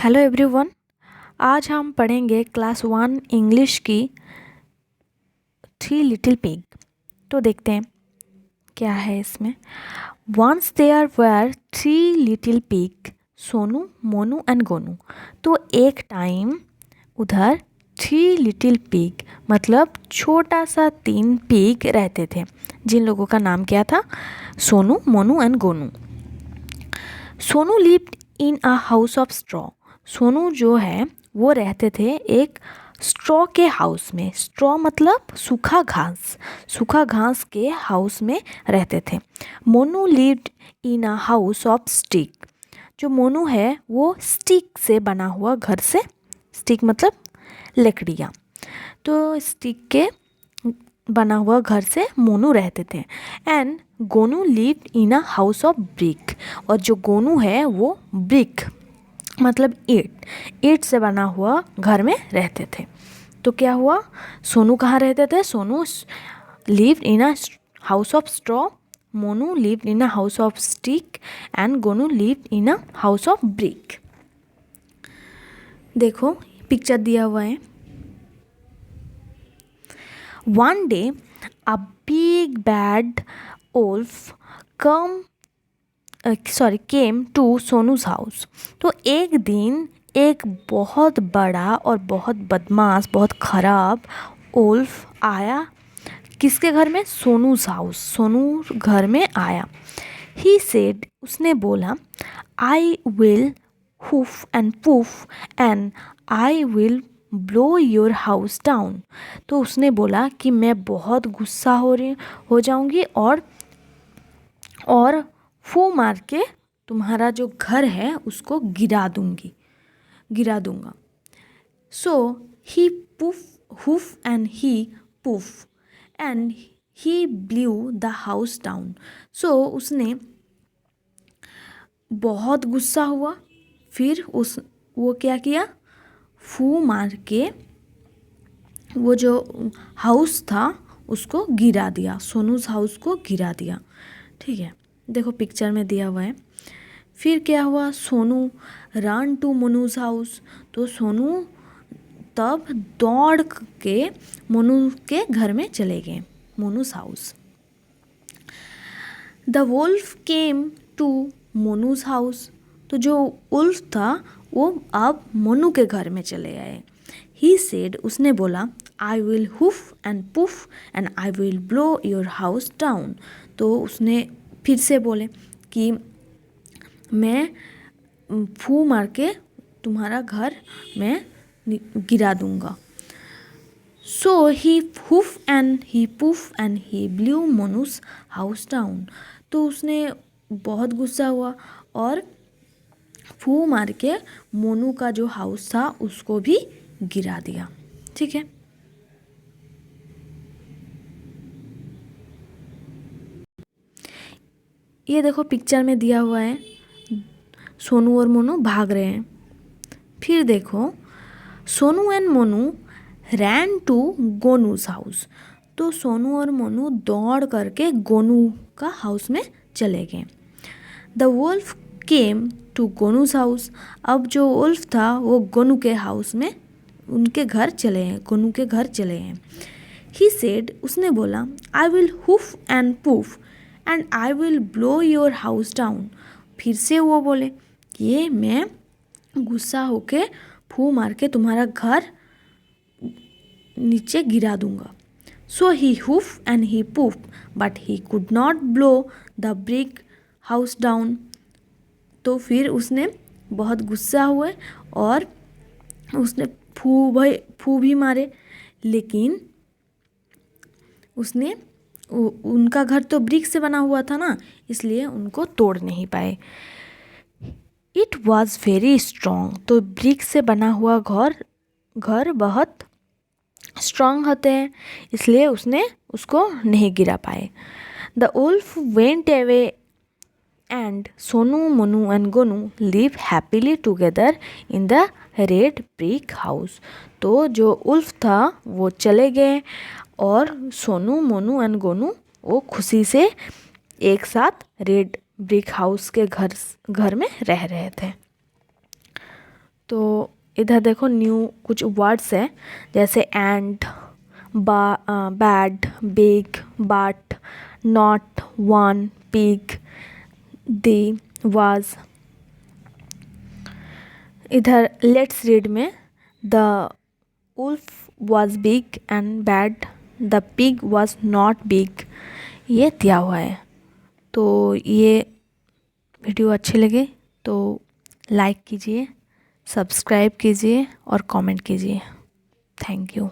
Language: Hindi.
Hello everyone. आज हम पढ़ेंगे क्लास 1 इंग्लिश की 3 लिटिल पिग। तो देखते हैं क्या है इसमें। Once there were 3 little pig, Sonu, Monu and Gonu. तो एक टाइम उधर 3 लिटिल पिग मतलब छोटा सा 3 पिग रहते थे, जिन लोगों का नाम क्या था? Sonu, Monu and Gonu. Sonu lived in a house of straw. Sonu जो है वो रहते थे एक स्ट्रॉ के हाउस में। स्ट्रॉ मतलब सूखा घास, सूखा घास के हाउस में रहते थे। Monu lived in a house of stick. जो मोनू है वो स्टिक से बना हुआ घर से, स्टिक मतलब लकड़ियाँ, तो स्टिक के बना हुआ घर से मोनू रहते थे। And Gonu lived in a house of brick. और जो गोनू है वो ब्रिक मतलब ईंट से बना हुआ घर में रहते थे। तो क्या हुआ, सोनू कहाँ रहते थे? Sonu lived in a house of straw, Monu lived in a house of stick and Gonu lived in a house of brick. देखो पिक्चर दिया हुआ है। One day, a big bad wolf came to सोनू's house। तो एक दिन एक बहुत बड़ा और बहुत बदमाश, बहुत खराब वुल्फ आया। किसके घर में? सोनू's हाउस, सोनू घर में आया। He said, उसने बोला, I will hoof and poof and I will blow your house down. तो उसने बोला कि मैं बहुत गुस्सा हो जाऊंगी और फू मार के तुम्हारा जो घर है उसको गिरा दूंगा। So he hoof and he poof and he blew the house down। सो उसने बहुत गुस्सा हुआ, फिर वो क्या किया, फू मार के वो जो हाउस था उसको गिरा दिया, सोनू's हाउस को गिरा दिया। ठीक है, देखो पिक्चर में दिया हुआ है। फिर क्या हुआ, Sonu run to Monu's house. तो सोनू तब दौड़ के मोनू के घर में चले गए, Monu's house. The wolf came to Monu's house. तो जो उल्फ था वो अब मोनू के घर में चले आए। ही सेड, उसने बोला, I will HUF and puff and I will blow your house down. तो उसने फिर से बोले कि मैं फू मार के तुम्हारा घर में गिरा दूंगा। So he huff and he puff and he blew Monu's house down. तो उसने बहुत गुस्सा हुआ और फू मार के मोनू का जो हाउस था उसको भी गिरा दिया। ठीक है, ये देखो पिक्चर में दिया हुआ है, सोनू और मोनू भाग रहे हैं। फिर देखो, Sonu and Monu ran to Gonu's house. तो सोनू और मोनू दौड़ करके गोनू का हाउस में चले गए। The wolf came to Gonu's house. अब जो वुल्फ था वो गोनू के हाउस में, उनके घर चले हैं, गोनू के घर चले हैं। ही सेड, उसने बोला, I will HUF and puff and I will blow your house down. फिर से वो बोले कि मैं गुस्सा होके फू मार के तुम्हारा घर नीचे गिरा दूंगा। So he huff and he puff but he could not blow the brick house down. तो फिर उसने बहुत गुस्सा हुए और उसने फू भी मारे, लेकिन उसने उनका घर तो ब्रिक से बना हुआ था ना, इसलिए उनको तोड़ नहीं पाए। It was very strong. तो ब्रिक से बना हुआ घर बहुत स्ट्रॉन्ग होते हैं, इसलिए उसने उसको नहीं गिरा पाए। The wolf went away and Sonu, Monu and Gonu live happily together in the red brick house. तो जो उल्फ था वो चले गए और सोनू, मोनू एंड गोनू वो खुशी से एक साथ रेड ब्रिक हाउस के घर में रह रहे थे। तो इधर देखो न्यू कुछ वर्ड्स है, जैसे and, bad, big, but, not, one, pig, they, was. इधर लेट्स रीड में the wolf was big and bad, the pig was not big, ये दिया हुआ है। तो ये वीडियो अच्छी लगे तो लाइक कीजिए, सब्सक्राइब कीजिए और कमेंट कीजिए। Thank you.